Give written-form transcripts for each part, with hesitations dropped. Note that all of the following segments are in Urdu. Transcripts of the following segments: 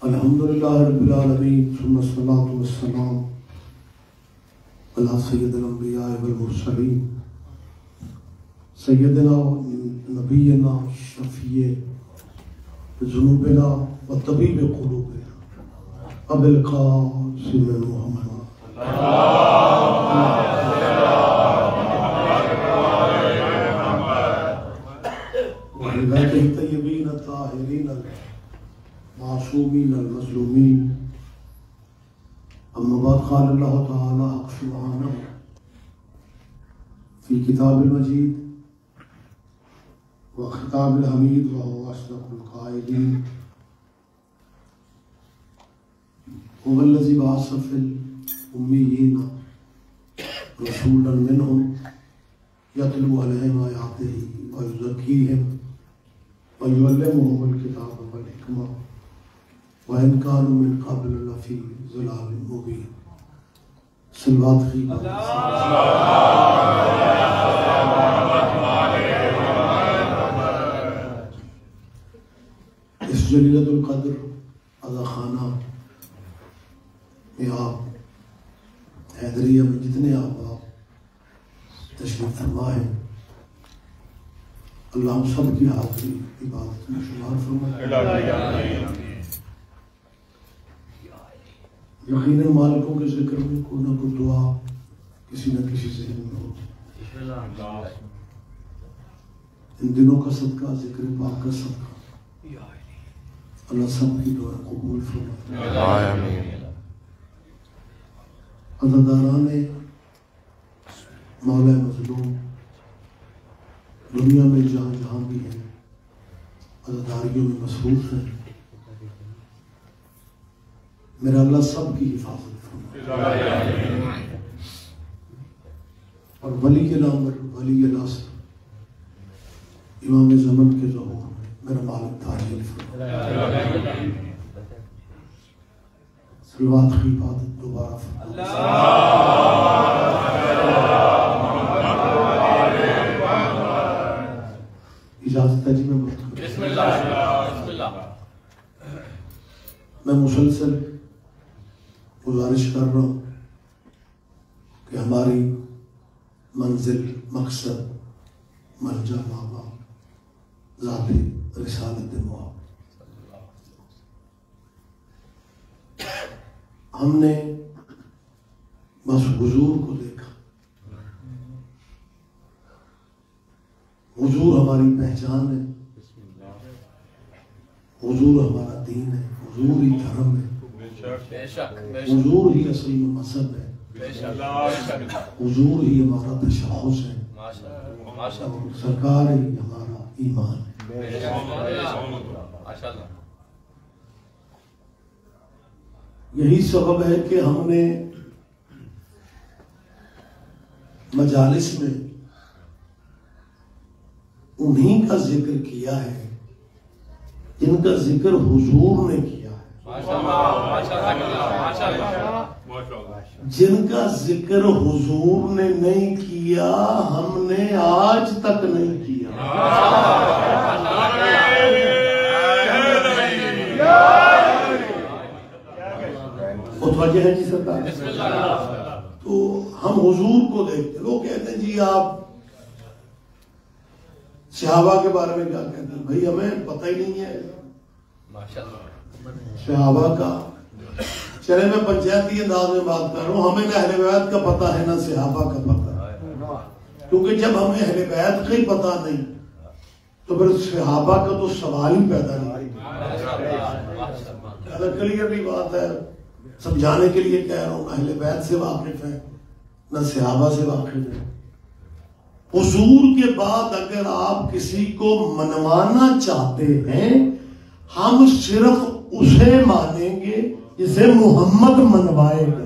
الحمدللہ رب العالمین ثم الصلاۃ والسلام علی سید الانبیاء والمرسلین سیدنا نبینا شفیع ذنوبنا و طبیب قلوبنا ابو القاسم محمد وعلى الطيبين الطاهرين المعصومين المظلومين. أما بعد قال الله تعالى سبحانه في كتاب المجيد وخطاب الحميد وهو أصدق القائلين هو الذي بعث في الأميين رسولا منهم يتلو عليهم آياته ويزكيهم ويعلمهم الكتاب والحكمة وإن كانوا من قبل لفي ضلال مبين. صلوات خیبہ اس جلیلۃ القدر عزا خانہ میں آپ حیدریہ میں جتنے آپ تشریف فرما ہیں، اللہ ہم سب کی حاضری عبادت میں شمار فرمائے. یقیناً مالکوں کے ذکر میں کوئی نہ کوئی دعا کسی نہ کسی ذہن میں ہوتی. ان دنوں کا صدقہ، ذکر پاک کا صدقہ، اللہ سب کی دعا قبول فرمائے. عزاداران مولا مظلوم دنیا میں جہاں جہاں بھی ہیں، عزاداریوں میں مصروف ہیں، میرا اللہ سب کی حفاظت فرمائے. اور ولی نامر ولی الاصل امام زمن کے ظہور میں میرا مالک تعجیل فرمائے. صلوات کی عبادت دوبارہ فرمائے. اجازت ہے جی میں بسم اللہ. میں مسلسل گزارش کر رہا ہوں کہ ہماری منزل، مقصد، ملجا ماوا ذات رسالت مواب. ہم نے بس حضور کو دیکھا. حضور ہماری پہچان ہے، حضور ہمارا دین ہے، حضور ہی دھرم ہے، حضور ہی اصل مذہب ہے، حضور ہی ہمارا تشخص ہے، سرکار ہی ہمارا ایمان ہے. یہی سبب ہے کہ ہم نے مجالس میں انہیں کا ذکر کیا ہے جن کا ذکر حضور نے کیا ہے، جن کا ذکر حضور نے نہیں کیا ہم نے آج تک نہیں کیا. متوجہ ہے جی سرکار؟ تو ہم حضور کو دیکھتے. لوگ کہتے ہیں جی آپ صحابہ کے بارے میں کیا کہتے ہیں؟ بھائی ہمیں پتہ ہی نہیں ہے صحابہ کا. چلے میں پنچایتی انداز میں بات کر رہا ہوں، ہمیں نہ اہل بیت کا پتہ ہے نہ صحابہ کا پتہ ہے. کیونکہ جب ہمیں اہل بیت کا ہی پتہ نہیں تو پھر صحابہ کا تو سوال ہی پیدا نہیں. کلیئرلی بات ہے، سمجھانے کے لیے کہہ رہا ہوں، اہل بیت سے واقف ہے نہ صحابہ سے واقف ہے. حضور کے بعد اگر آپ کسی کو منوانا چاہتے ہیں ہم صرف اسے مانیں گے جسے محمد منوائے گا.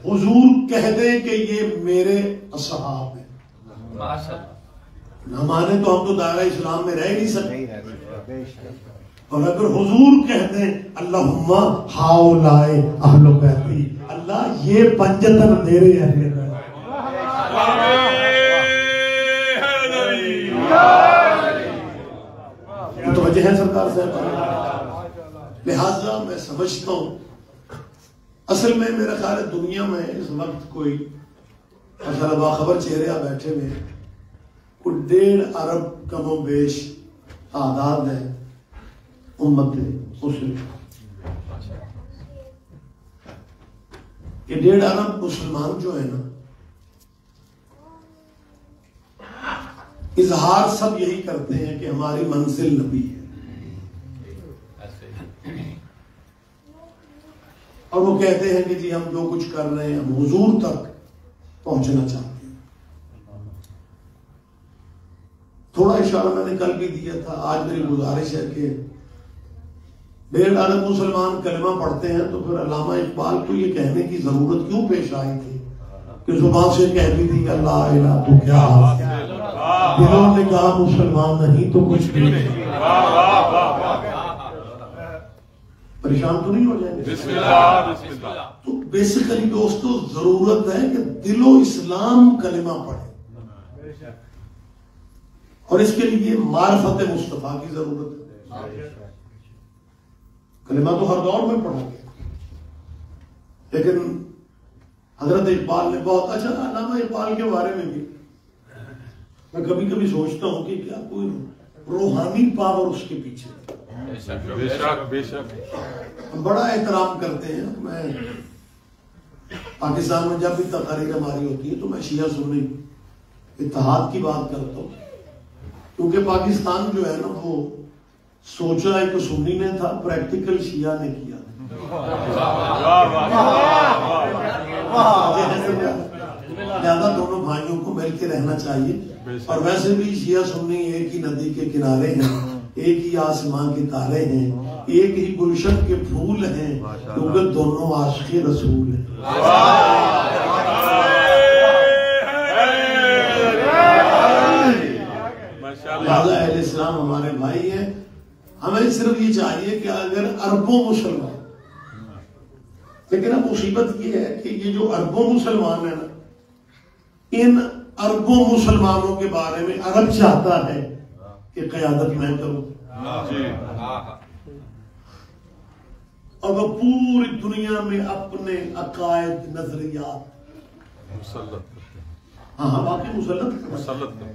حضور کہہ دیں کہ یہ میرے اصحاب ہیں، نہ مانے تو ہم تو دائرہ اسلام میں رہ نہیں سکتے. اور اگر حضور کہتے ہیں اللہم ہاؤلائے اہل بیتی، اللہ یہ 75 میرے اہل بیت. ہیں سرکار صاحب. لہذا میں سمجھتا ہوں اصل میں میرا خیال ہے دنیا میں اس وقت کوئی اصل باخبر چہرے بیٹھے ہوئے کوئی 1.5 ارب کم و بیش تعداد ہے امت مسلم. یہ 1.5 ارب مسلمان جو ہے نا اظہار سب یہی کرتے ہیں کہ ہماری منزل نبی ہے اور وہ کہتے ہیں کہ جی ہم جو کچھ کر رہے ہیں ہم حضور تک پہنچنا چاہتے ہیں. تھوڑا اشارہ میں نے کل بھی دیا تھا. آج میری گزارش ہے کہ 1.5 ارب مسلمان کلمہ پڑھتے ہیں تو پھر علامہ اقبال کو یہ کہنے کی ضرورت کیوں پیش آئی تھی کہ زبان سے کہتی تھی کہ لا الہ تو کیا، دلوں نے کہا مسلمان نہیں تو کچھ بھی نہیں. پریشان تو نہیں ہو جائیں گے؟ بسم اللہ بسم اللہ. تو بیسیکلی دوستو ضرورت ہے کہ دل و اسلام کلمہ پڑھے اور اس کے لیے معرفت مصطفیٰ کی ضرورت ہے. کلمہ تو ہر دور میں پڑھا گیا لیکن حضرت اقبال نے بہت اچھا. علامہ اقبال کے بارے میں بھی میں کبھی کبھی سوچتا ہوں کہ کیا کوئی روحانی پاور اس کے پیچھے. بے شک بے شک ہم بڑا احترام کرتے ہیں. میں پاکستان میں جب بھی تقاریر ہماری ہوتی ہے تو میں شیعہ سنی اتحاد کی بات کرتا ہوں کیونکہ پاکستان جو ہے نا وہ سوچا ایک سنی نے تھا، پریکٹیکل شیعہ نے کیا. زیادہ دونوں بھائیوں کو مل کے رہنا چاہیے اور ویسے بھی شیعہ سنی ایک ہی ندی کے کنارے ہیں، ایک ہی آسمان کے تارے ہیں، ایک ہی گلشن کے پھول ہیں کیونکہ دونوں عاشق رسول ہیں. لہذا اہل اسلام ہمارے بھائی ہیں. ہمیں صرف یہ چاہیے کہ اگر اربوں مسلمان، لیکن اب مصیبت یہ ہے کہ یہ جو اربوں مسلمان ہیں نا ان اربوں مسلمانوں کے بارے میں عرب چاہتا ہے کہ قیادت میں کروں اور وہ پوری دنیا میں اپنے عقائد نظریات مسلط کرتے ہیں. ہاں باقی مسلط کرتے.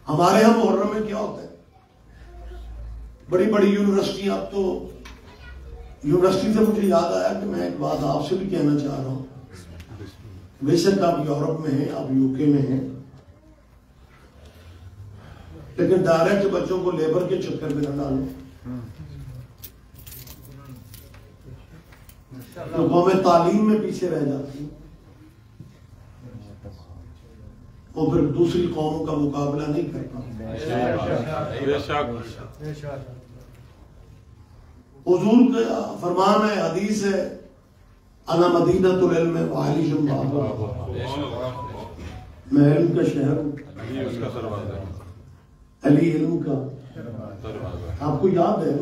ہمارے یہاں محرم میں کیا ہوتا ہے؟ بڑی بڑی یونیورسٹیاں. اب تو یونیورسٹی سے مجھے یاد آیا کہ میں ایک بات آپ سے بھی کہنا چاہ رہا ہوں. بے شک آپ یورپ میں ہیں، آپ یو کے میں ہیں، لیکن ڈائریکٹ بچوں کو لیبر کے چکر میں نہ ڈالو. تو قومیں تعلیم میں پیچھے رہ جاتی ہیں اور پھر دوسری قوموں کا مقابلہ نہیں کر پاتی. حضور کا فرمان ہے، حدیث ہے، انا مدینۃ العلم وعلی بابہ، میں علم کا شہر ہوں، علی علم کا. آپ کو یاد ہے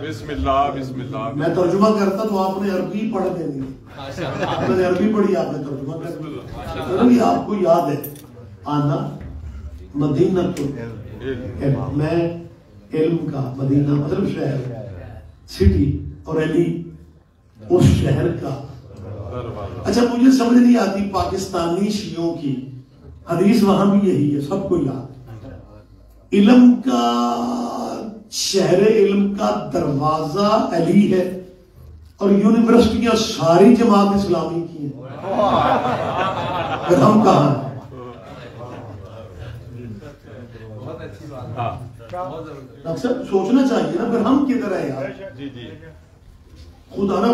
بسم اللہ بسم اللہ میں ترجمہ کرتا تو آپ نے عربی پڑھ دینی، آپ نے عربی پڑھی، آپ نے ترجمہ کر دیا. آپ کو یاد ہے آنا مدینۃ العلم، میں علم کا، مدینہ مطلب شہر، سٹی، اور علی اس شہر کا. اچھا مجھے سمجھ نہیں آتی پاکستانی شیعوں کی حدیث وہاں بھی یہی ہے، سب کو یاد. علم کا شہر، علم کا دروازہ علی ہے اور یونیورسٹیاں ساری جماعت اسلامی کی ہیں. پھر ہم کہاں ہیں؟ اکثر سوچنا چاہیے نا، پھر ہم کدھر ہیں یار؟ خدا نہ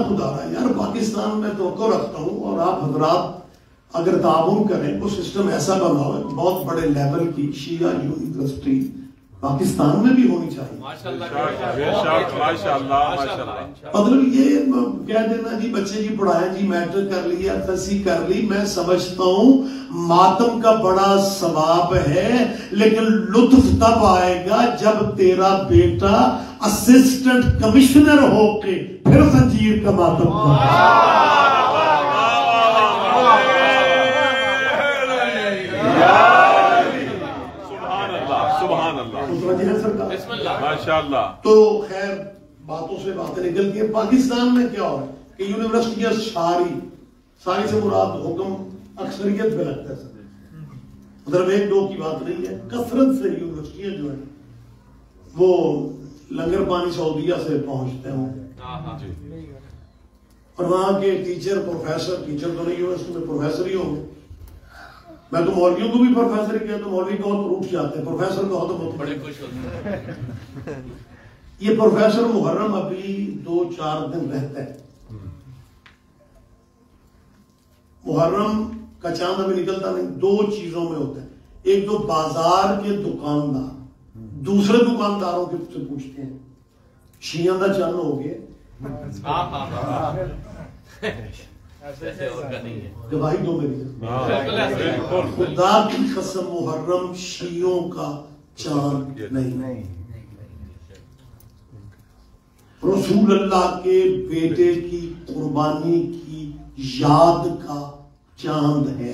یار پاکستان میں توقع رکھتا ہوں اور آپ حضرات اگر تعاون کریں تو سسٹم ایسا بناؤ بہت بڑے لیول کی شیعہ یونیورسٹی پاکستان میں بھی ہونی چاہیے. مطلب یہ کہہ دینا جی بچے جی پڑھائیں جی میٹرک کر لی ایف ایس سی کر لی، میں سمجھتا ہوں ماتم کا بڑا ثواب ہے لیکن لطف تب آئے گا جب تیرا بیٹا اسسٹنٹ کمشنر ہو کے پھر زنجیر کا ماتم کرے. ماشاءاللہ. تو خیر باتوں سے باتیں نکلتی ہیں. پاکستان میں کیا ہو رہا ہے کہ یونیورسٹیاں ساری سے مراد حکم اکثریت پہ لگتا ہے. مطلب ایک دو کی بات نہیں ہے, کثرت سے یونیورسٹیاں جو ہیں وہ لنگر پانی سعودیہ سے پہنچتے ہوں, اور وہاں کے ٹیچر پروفیسر تو نہیں یونیورسٹی میں پروفیسر ہی ہوں گے. میں تو مولویوں کو بھی پروفیسر کیا تو مولوی کہو تو روٹ جاتے ہیں, پروفیسر کہو تو بہت بڑے خوش ہوتے ہیں. یہ پروفیسر محرم ابھی 2-4 دن رہتا ہے. محرم کا چاند ابھی نکلتا نہیں. 2 چیزوں میں ہوتا ہے, ایک تو بازار کے دکاندار دوسرے دکانداروں کے سے پوچھتے ہیں شیعہ دا چاند ہو گئے, گواہی دو میری, خدا کی قسم محرم شیعوں کا چاند نہیں, رسول اللہ کے بیٹے کی قربانی کی یاد کا چاند ہے.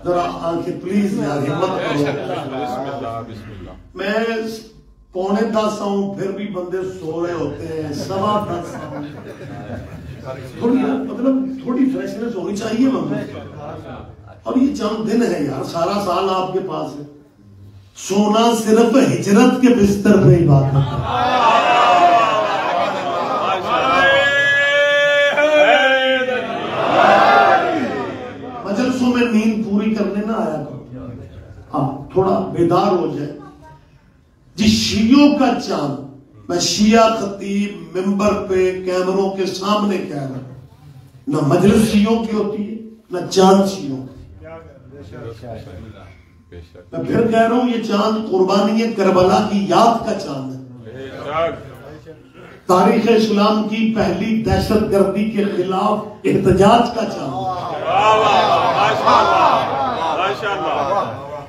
ذرا آنکھیں پلیز یار ہمت کرو. میں 9:45 ہوں پھر بھی بندے سو رہے ہوتے ہیں. 10:15 مطلب تھوڑی فریشنس ہونی چاہیے بندے. اب یہ چند دن ہے یار, سارا سال آپ کے پاس ہے. سونا صرف ہجرت کے بستر پہ ہی بات ہے. مجلسوں میں نیند پوری کرنے نہ آیا کرو, ہاں تھوڑا بیدار ہو جائے. جس شیعوں کا چاند, میں شیعہ خطیب ممبر پہ کیمروں کے سامنے کہہ رہا ہوں, نہ مجلس شیعوں کی ہوتی ہے نہ چاند شیعوں کی. میں پھر کہہ رہا ہوں یہ چاند قربانی کربلا کی یاد کا چاند ہے. تاریخ اسلام کی پہلی دہشت گردی کے خلاف احتجاج کا چاند ہے.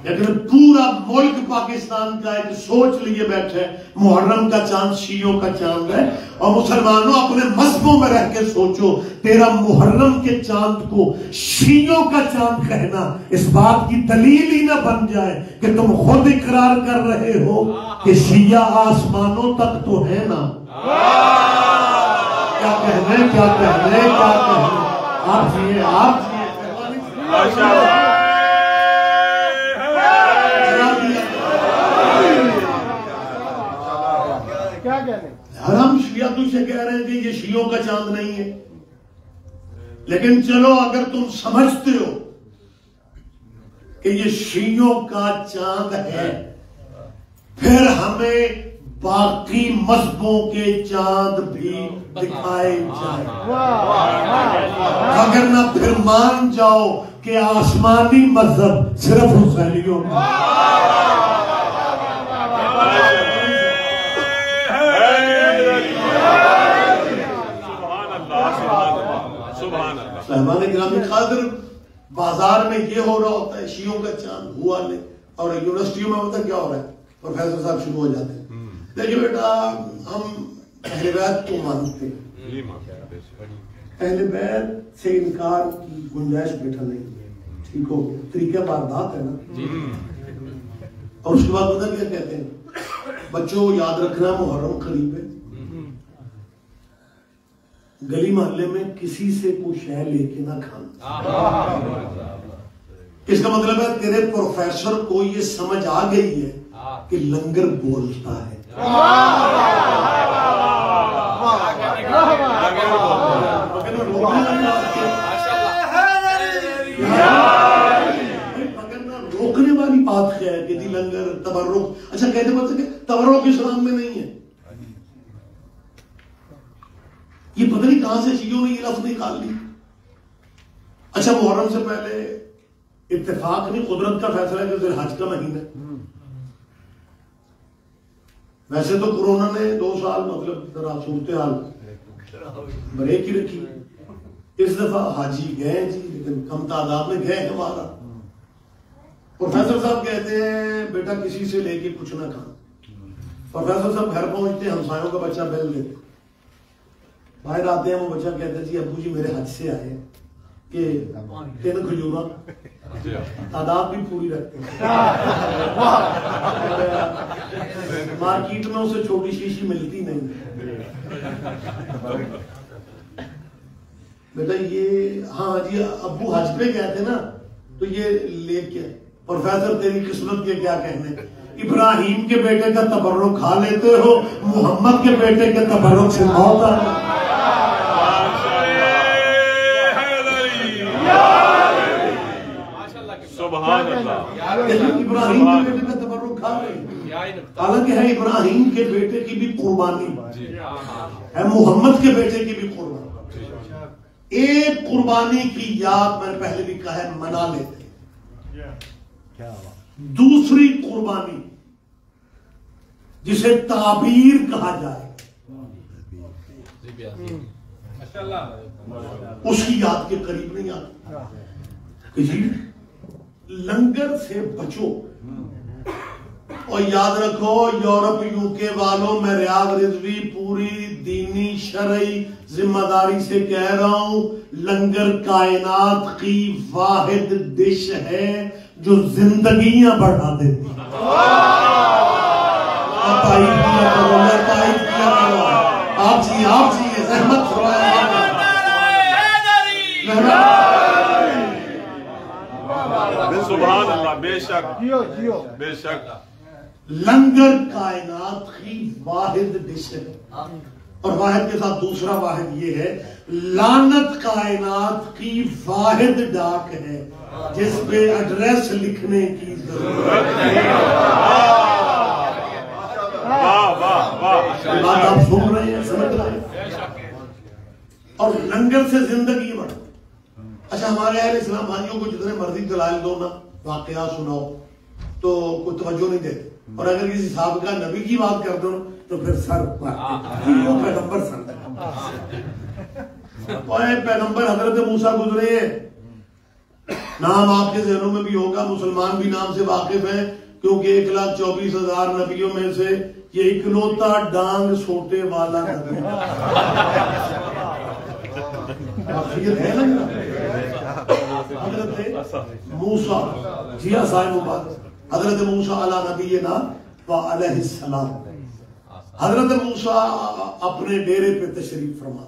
لیکن پورا ملک پاکستان کا ایک سوچ لیے بیٹھے محرم کا چاند شیعوں کا چاند ہے. اور مسلمانوں اپنے مذہبوں میں رہ کے سوچو, تیرا محرم کے چاند کو شیعوں کا چاند کہنا اس بات کی دلیل ہی نہ بن جائے کہ تم خود اقرار کر رہے ہو کہ شیعہ آسمانوں تک تو ہے نا. کیا کہنے آپ جیے ہم شیعہ تجھے کہہ رہے ہیں کہ یہ شیعوں کا چاند نہیں ہے, لیکن چلو اگر تم سمجھتے ہو کہ یہ شیعوں کا چاند ہے, پھر ہمیں باقی مذہبوں کے چاند بھی دکھائے جائیں, اگر نہ پھر مان جاؤ کہ آسمانی مذہب صرف حسینیوں میں. صاحبان گرامی قادر, بازار میں یہ ہو رہا ہوتا ہے شیعوں کا چاند ہوا نہیں, اور یونیورسٹیوں میں ہوتا کیا ہو رہا ہے, پروفیسر صاحب شروع ہو جاتے ہیں دیکھیں بیٹا ہم اہل بیت کو مانتے ہیں, اہل بیت سے انکار کی گنجائش بیٹھا نہیں, ٹھیک ہو گیا, طریقہ واردات ہے نا. اور اس کے بعد پتہ کیا کہتے ہیں, بچوں یاد رکھنا محرم قریب ہے, گلی محلے میں کسی سے کوئی شے لے کے نہ کھانا. اس کا مطلب ہے تیرے پروفیسر کو یہ سمجھ آ گئی ہے کہ لنگر بولتا ہے. روکنے والی بات کیا ہے کہ جی لنگر تبرک, اچھا کہتے بات کہ تبرک اسلام میں نہیں ہے. یہ پتہ نہیں کہاں سے شیعوں نے یہ لفظ نکال لی. اچھا محرم سے پہلے اتفاق نہیں, قدرت کا فیصلہ ہے کہ ذی الحج کا مہینہ ہے. ویسے تو کورونا نے 2 سال مطلب ذرا صورتحال بریک ہی رکھی. اس دفعہ حاجی گئے جی, لیکن کم تعداد میں گئے ہمارا. پروفیسر صاحب کہتے ہیں بیٹا کسی سے لے کے کچھ نہ کھانا. پروفیسر صاحب گھر پہنچتے ہیں, ہمسایوں کا بچہ بیل دیتے, باہر آتے ہیں, وہ بچہ کہتا ہے جی ابو جی میرے حج سے آئے, کہ 3 کھجورا تعداد بھی پوری رکھتے ہیں. مارکیٹ میں اسے چھوٹی شیشی ملتی نہیں. بیٹا یہ ہاں جی ابو حج پہ گئے تھے نا تو یہ لے کے پروفیسر تیری قسمت کے کیا کہنے, ابراہیم کے بیٹے کا تبرک کھا لیتے ہو, محمد کے بیٹے کے تبرک سے موت آ گئی. ابراہیم کے بیٹے کا تبرک کھا رہے, حالانکہ ہے ابراہیم کے بیٹے کی بھی قربانی ہے, محمد کے بیٹے کی بھی قربانی. ایک قربانی کی یاد میں نے پہلے بھی کہا ہے منا لیتے ہیں. دوسری قربانی جسے تعبیر کہا جائے اس کی یاد کے قریب نہیں آتی کہ جی لنگر سے بچو. اور یاد رکھو یورپ UK والوں, میں ریاض رضوی پوری دینی شرعی ذمہ داری سے کہہ رہا ہوں, لنگر کائنات کی واحد ڈش ہے جو زندگیاں بڑھا دیتی. آپ جی زحمت سبحان اللہ. بے شک بے شک لنگر کائنات کی واحد ڈش ہے. اور واحد کے ساتھ دوسرا واحد یہ ہے, لعنت کائنات کی واحد ڈاک ہے جس پہ ایڈریس لکھنے کی ضرورت ہے. بات آپ سن رہے ہیں, سمجھ رہے ہیں. اور لنگر سے زندگی بڑھ. اچھا ہمارے اہل اسلام بھائیوں کو جتنے مرضی دلائل دو نا, واقعات سناؤ تو کوئی توجہ نہیں دیتے. اور اگر کسی سابقہ نبی کی بات کر دو تو پھر سر پیغمبر سر. پیغمبر حضرت موسیٰ گزرے ہیں, نام آپ کے ذہنوں میں بھی ہوگا, مسلمان بھی نام سے واقف ہیں کیونکہ 1,24,000 نبیوں میں سے یہ اکلوتا ڈانگ سوٹے والا نبی ہے نا. حضرت موسیٰ جی صاحب مبارک, حضرت موسیٰ علی نبینا وعلیہ السلام. حضرت موسیٰ اپنے ڈیرے پہ تشریف فرما.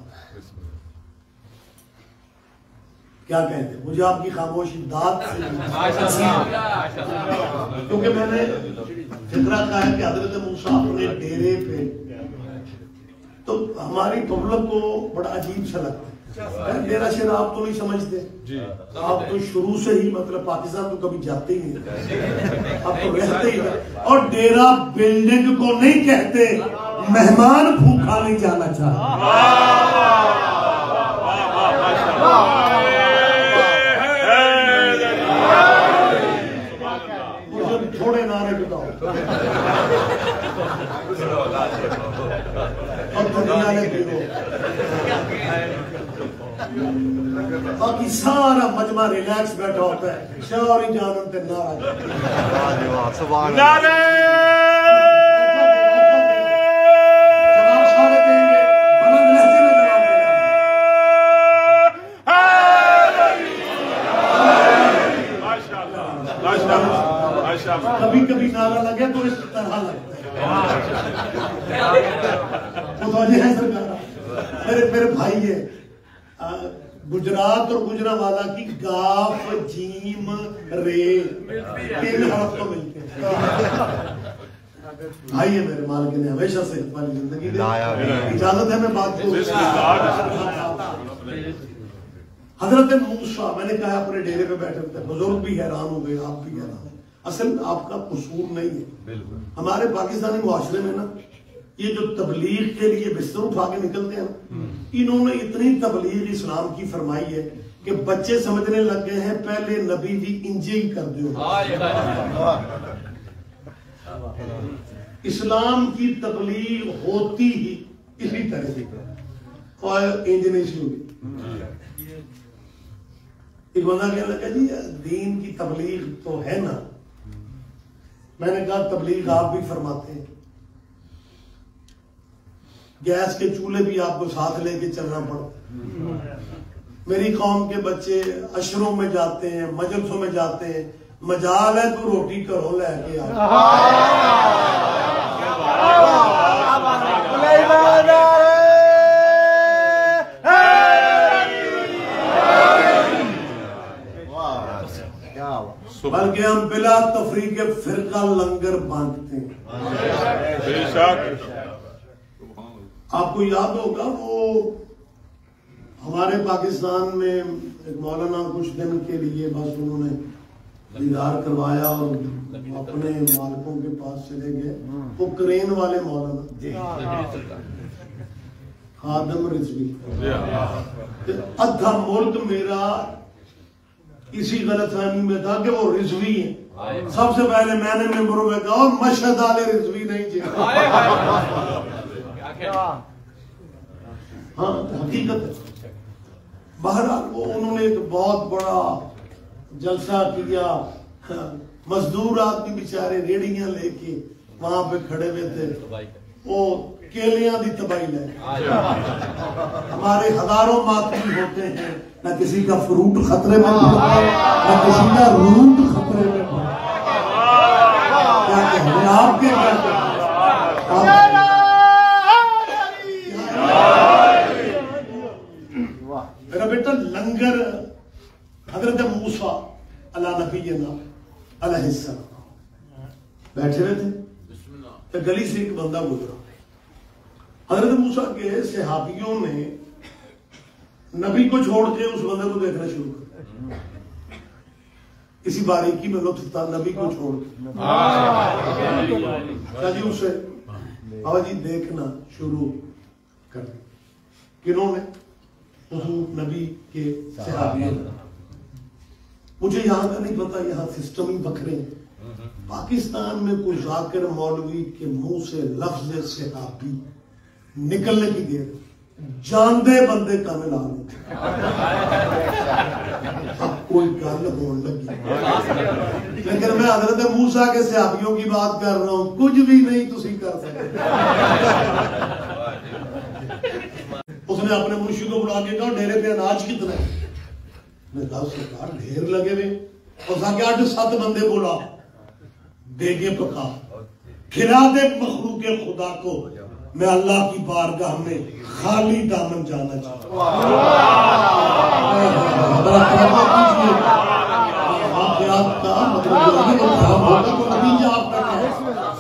کیا کہتے ہیں, مجھے آپ کی خاموشی داد سے, کیونکہ میں نے فکرہ کہا ہے کہ حضرت موسیٰ اپنے ڈیرے پہ, تو ہماری پبلک کو بڑا عجیب سا لگتا ہے. ڈیرا شیرا آپ تو نہیں سمجھتے, آپ تو شروع سے ہی مطلب پاکستان تو کبھی جاتے ہی نہیں, آپ تو رہتے ہی. اور ڈیرا بلڈنگ کو نہیں کہتے, مہمان بھوکا نہیں جانا چاہتا. تھوڑے نعرے بتاؤ اور دنیا میں بھی باقی سارا مجمع ریلیکس بیٹھا ہوتا ہے, شاوری جانن تے نعرہ نعرے جواب سارے دیں گے, بلند لہجے میں جواب دینا. کبھی کبھی نعرہ لگے تو اس طرح لگتا ہے. متوجہ ہے سرکار, میرے بھائی ہے گجرات اور گجرانوالہ کی گاف جیم رے 3 حرف تو ملتے ہیں. بھائی ہے میرے مالک نے ہمیشہ صحت والی زندگی دے. اجازت ہے میں بات کو. حضرت موسیٰ, میں نے کہا اپنے ڈیرے پہ بیٹھے ہوتے, بزرگ بھی حیران ہو گئے, آپ بھی حیران. اصل آپ کا قصور نہیں ہے. ہمارے پاکستانی معاشرے میں نا یہ جو تبلیغ کے لیے بستر اٹھا کے نکلتے ہیں, انہوں نے اتنی تبلیغ اسلام کی فرمائی ہے کہ بچے سمجھنے لگ گئے ہیں پہلے نبی بھی انجے ہی کر دو. اسلام کی تبلیغ ہوتی ہی اسی طرح سے, اور انج نہیں سی ہوگی. ایک بندہ کہنے لگا جی دین کی تبلیغ تو ہے نا. میں نے کہا تبلیغ آپ بھی فرماتے ہیں, گیس کے چولہے بھی آپ کو ساتھ لے کے چلنا پڑتا. میری قوم کے بچے عشروں میں جاتے ہیں، مجلسوں میں جاتے ہیں، مجال ہے تو روٹی کرو لے کے بلکہ ہم بلا تفریق فرقہ لنگر بانٹتے ہیں. بے شک. آپ کو یاد ہوگا وہ ہمارے پاکستان میں ایک مولانا کچھ دن کے لیے بس انہوں نے دیدار کروایا اور اپنے مالکوں کے پاس چلے گئے. وہ کرین والے مولانا خادم رضوی. ادھا ملک میرا اسی غلط فہمی میں تھا کہ وہ رضوی ہیں. سب سے پہلے میں نے ممبروں میں کہا مشہد والے رضوی نہیں جی. ہاں حقیقت ہے. بہرحال وہ انہوں نے ایک بہت بڑا جلسہ کیا. مزدور آدمی بیچارے ریڑیاں لے کے وہاں پہ کھڑے ہوئے تھے. وہ کیلیاں دی تباہی لے. ہمارے ہزاروں ماتمی ہوتے ہیں، نہ کسی کا فروٹ خطرے میں نہ کسی کا روٹ خطرے میں. کیا کہیں آپ کے میرا بیٹا لنگر حضرت موسیٰ علیہ نبینا علیہ السلام بیٹھے ہوئے تھے. گلی سے ایک بندہ گزرا. حضرت موسیٰ کے صحابیوں نے نبی کو چھوڑ کے اس بندے کو دیکھنا شروع کر. اسی باریکی میں لطف تھا نبی کو چھوڑ کے جی اسے بابا جی دیکھنا شروع کر. کنہوں نے؟ حضور نبی کے صحابیوں. مجھے یہاں کا نہیں پتا، یہاں سسٹم ہی بکھرے ہیں. پاکستان میں کوئی ذاکر مولوی کے منہ سے لفظ صحابی نکلنے کی دیر جاندے بندے کا ملا کوئی گل ہون لگی. لیکن میں حضرت موسیٰ کے صحابیوں کی بات کر رہا ہوں، کچھ بھی نہیں تسی کر سکتے. اس نے اپنے مرشد کو بلا کے کہا ڈیرے پہ اناج کتنا ہے؟ میں کہا سرکار ڈھیر لگے ہوئے. اور 8-7 بندے بولا دیگے پکا کھلا دے مخلوق خدا کو، میں اللہ کی بارگاہ میں خالی دامن جانا چاہتا ہوں.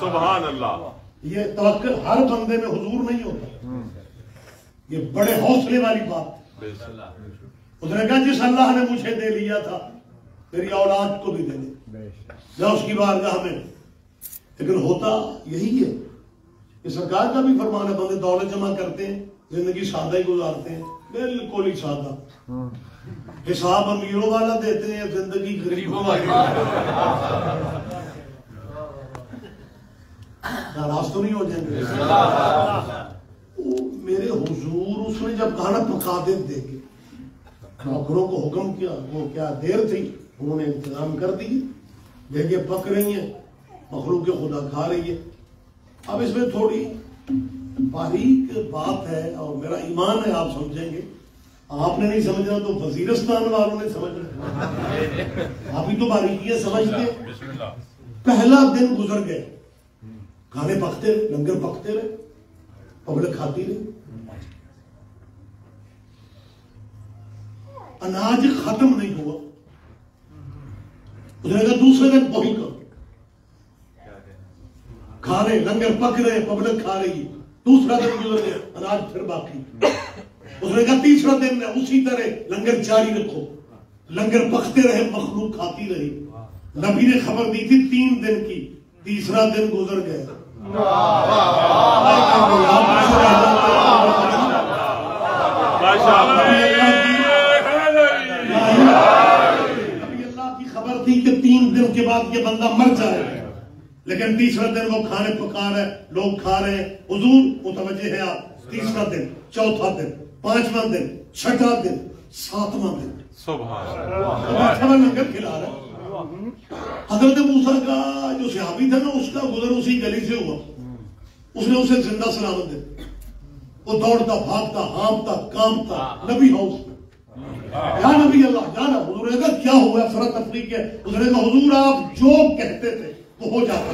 سبحان اللہ. یہ توقع ہر بندے میں حضور نہیں ہوتا. یہ بڑے حوصلے والی بات. اس نے کہا جس اللہ نے مجھے دے لیا تھا میری اولاد کو بھی دے دے یا اس کی بارگاہ میں. لیکن ہوتا یہی ہے. یہ سرکار کا بھی فرمان ہے، بندے دولت جمع کرتے ہیں زندگی سادہ ہی گزارتے ہیں، بالکل ہی سادہ. حساب امیروں والا دیتے ہیں، زندگی غریبوں والی. ناراض تو نہیں ہو جائیں گے؟ میرے حضور اس نے جب کھانا پکا دے گے نوکروں کو حکم کیا، وہ کیا دیر تھی، انہوں نے انتظام کر دی. دیکھیں پک رہی ہیں، مخلوق خدا کھا رہی ہے. اب اس میں تھوڑی باریک بات ہے اور میرا ایمان ہے آپ سمجھیں گے. آپ نے نہیں سمجھنا تو وزیرستان والوں نے سمجھنا. آپ ہی تو باریکیاں سمجھتے. پہلا دن گزر گئے، کھانے پکتے رہے، لنگر پکتے رہے، پبلک کھاتی رہی. اناج ختم نہیں ہوا. اس نے کہا دوسرے دن وہی کرو. کھا رہے، لنگر پک رہے، پبلک کھا رہی ہے. دوسرا دن گزر گیا، اناج پھر باقی. اس نے کہا تیسرا دن اسی طرح لنگر جاری رکھو. لنگر پکتے رہے، مخلوق کھاتی رہی. نبی نے خبر دی تھی 3 دن کی. تیسرا دن گزر گیا. اللہ کی خبر تھی کہ 3 دن کے بعد یہ بندہ مر جائے گا، لیکن تیسرا دن وہ کھانے پکا رہے، لوگ کھا رہے ہیں. حضور متوجہ ہے آپ؟ تیسرا دن، چوتھا دن، 5واں دن، 6واں دن، 7واں دن سبحان لنگر کھلا رہا. حضرت موسیٰ کا جو صحابی تھا نا، اس کا گزر اسی گلی سے ہوا. اس نے اسے زندہ سلامت دے. وہ دوڑتا بھاگتا ہانپتا کامتا نبی ہاؤس میں. یا نبی اللہ جانا. حضور نے کہا کیا ہوا فرق تفریق ہے؟ حضور نے کہا حضور آپ جو کہتے تھے وہ ہو جاتا.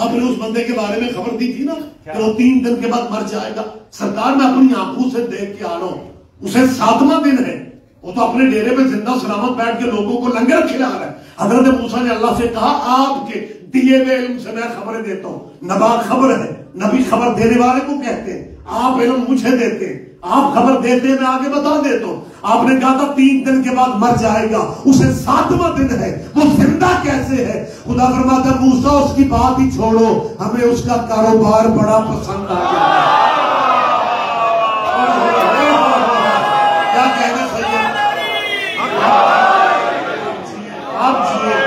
آپ نے اس بندے کے بارے میں خبر دی تھی نا کہ وہ 3 دن کے بعد مر جائے گا. سرکار میں اپنی آنکھوں سے دیکھ کے آ رہا ہوں, اسے 7واں دن ہے, وہ تو اپنے ڈیرے میں زندہ سلامت بیٹھ کے لوگوں کو لنگر کھلا رہا ہے. حضرت موسیٰ نے اللہ سے کہا آپ کے دیے ہوئے علم سے میں خبریں دیتا ہوں. نبات خبر ہے, نبی خبر دینے والے کو کہتے ہیں, آپ علم مجھے دیتے ہیں, آپ خبر دیتے ہیں, میں آگے بتا دیتا ہوں. آپ نے کہا تھا 3 دن کے بعد مر جائے گا, اسے 7واں دن ہے, وہ زندہ کیسے ہے؟ خدا فرماتا ہے موسیٰ اس کی بات ہی چھوڑو, ہمیں اس کا کاروبار بڑا پسند آ گیا. کیا کہنا صحیح ہے؟ آپ جیے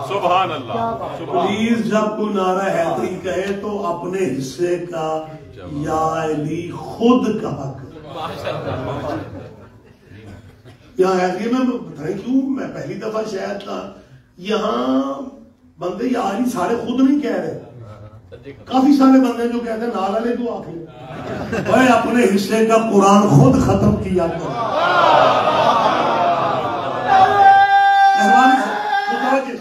سبحان اللہ. پلیز جب کوئی نعرہ حیدری کہے تو اپنے حصے کا یا علی خود کہا کرو. یہاں حیدری میں بتائیں کیوں میں پہلی دفعہ شاید تھا, یہاں بندے یا علی سارے خود نہیں کہہ رہے, کافی سارے بندے جو کہتے ہیں نعرہ لے تو آخر اے اپنے حصے کا قرآن خود ختم کیا کرو. مہربانی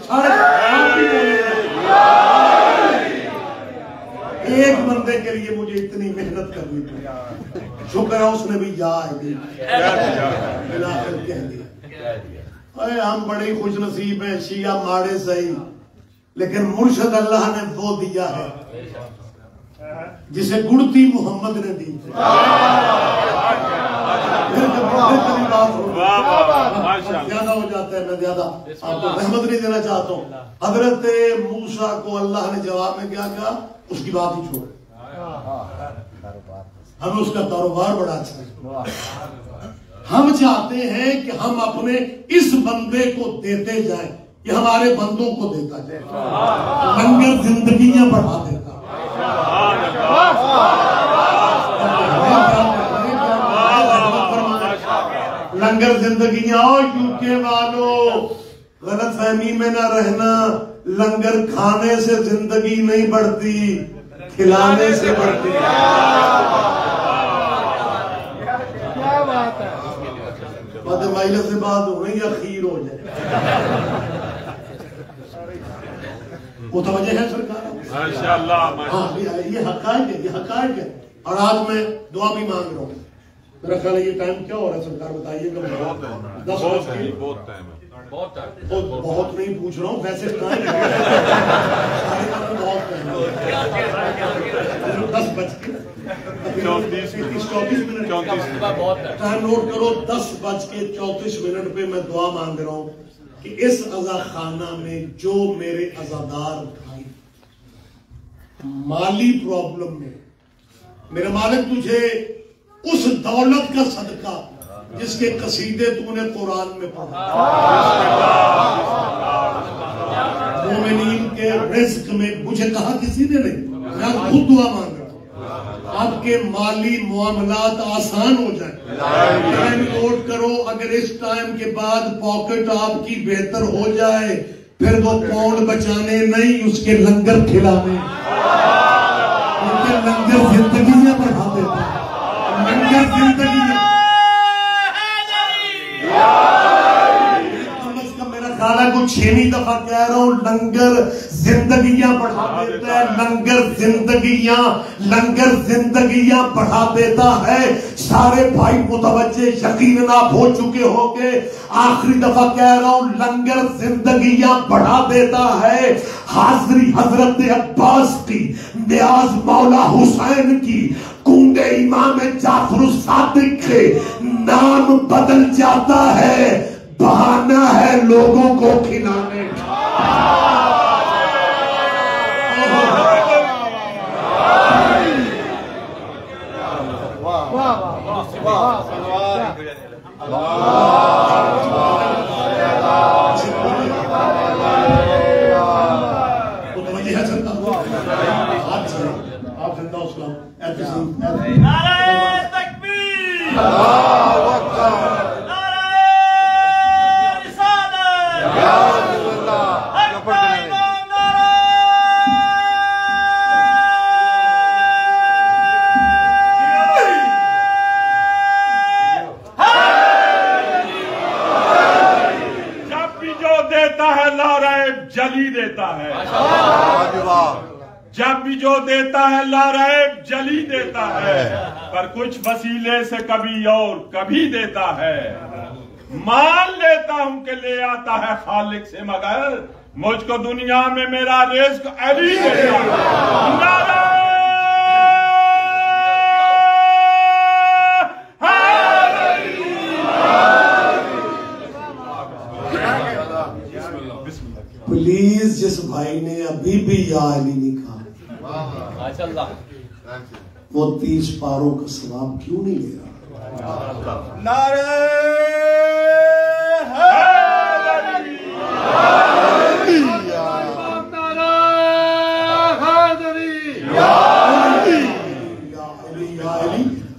ایک بندے کے لیے مجھے اتنی محنت کرنی پڑی, شکر ہے اس نے بھی یا کہہ دیا. ہم بڑے خوش نصیب ہیں, شیعہ ماڑے صحیح, لیکن مرشد اللہ نے وہ دیا ہے جسے گڑتی محمد نے دی. زیادہ ہو جاتا ہے, میں زیادہ آپ کو رحمت نہیں دینا چاہتا ہوں. حضرت موسیٰ کو اللہ نے جواب میں کیا کہا؟ اس کی بات ہی چھوڑ, ہمیں اس کا کاروبار بڑا اچھا ہے. ہم چاہتے ہیں کہ ہم اپنے اس بندے کو دیتے جائیں, یہ ہمارے بندوں کو دیتا جائے, لنگر زندگیاں بڑھا دیتا. لنگر زندگیاں. یوکے والوں غلط فہمی میں نہ رہنا, لنگر کھانے سے زندگی نہیں بڑھتی, کھلانے سے بڑھتی. مائلہ سے بات ہو رہی یا خیر ہو جائے, متوجہ ہے سرکار؟ ہاں یہ حقائق ہے, یہ حقائق ہے. اور آج میں دعا بھی مانگ رہا ہوں. میرا خیال ہے یہ ٹائم کیا ہو رہا ہے سرکار بتائیے گا؟ 10 بہت نہیں پوچھ رہا ہوں, ویسے ٹائم بہت ٹائم, 10:34 ٹائم نوٹ کرو. 10:34 پہ میں دعا مانگ رہا ہوں کہ اس عزا خانہ میں جو میرے عزادار بھائی مالی پرابلم میں, میرے مالک تجھے اس دولت کا صدقہ جس کے قصیدے تو نے قرآن میں پڑھا, مومنین کے رزق میں, مجھے کہا کسی نے نہیں, میں خود دعا مانگ رہا ہوں آپ کے مالی معاملات آسان ہو جائیں. ٹائم نوٹ کرو, اگر اس ٹائم کے بعد پاکٹ آپ کی بہتر ہو جائے پھر وہ پاؤنڈ بچانے نہیں, اس کے لنگر کھلانے, ان کے لنگر زندگیاں بڑھا دیتا ہے. لنگر زندگیاں کم از کم میرا خیال ہے کچھ 6ویں دفعہ کہہ رہا ہوں, لنگر زندگیاں بڑھا دیتا ہے. لنگر زندگیاں بڑھا دیتا ہے. سارے بھائی متوجہ یقیناً آپ ہو چکے ہو گے, آخری دفعہ کہہ رہا ہوں, لنگر زندگیاں بڑھا دیتا ہے. حاضری حضرت عباس کی, نیاز مولا حسین کی, کنڈے امام جعفر الصادق کے, نام بدل جاتا ہے, بہانہ ہے لوگوں کو کھلانے کا. ریب جلی دیتا ہے. جب بھی جو دیتا ہے لا ریب جلی دیتا ہے. پر کچھ وسیلے سے کبھی اور کبھی دیتا ہے. مان لیتا ہوں کہ لے آتا ہے خالق سے مگر مجھ کو دنیا میں میرا رزق علی دیتا ہے. پلیز جس بھائی نے ابھی بھی یا علی نہیں کہا وہ 30 پاروں کا ثواب کیوں نہیں لے رہا؟ نعرہ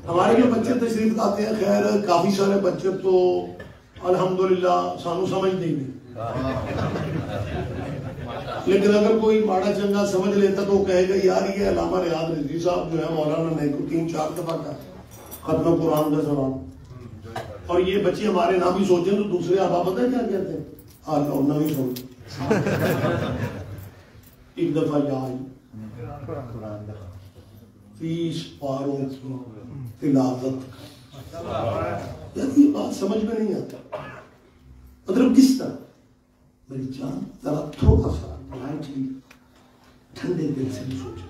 ہمارے جو بچے تشریف لاتے ہیں، خیر کافی سارے بچے تو الحمدللہ سانو سمجھ نہیں، لیکن اگر کوئی ماڑا چنگا سمجھ لیتا تو وہ کہے گا یار یہ علامہ ریاض رضوی صاحب جو ہے مولانا نے 3-4 دفعہ کا ختم قرآن کا سوال. اور یہ بچے ہمارے نام بھی سوچیں تو دوسرے آبا پتہ ہے کیا کہتے ہیں؟ اور نہ بھی سن ایک دفعہ یا 30 پاروں کی تلاوت. یار یہ بات سمجھ میں نہیں آتا، مطلب کس طرح؟ میری جان ذرا تھوڑا سا ٹھنڈے دل سے بھی سوچے.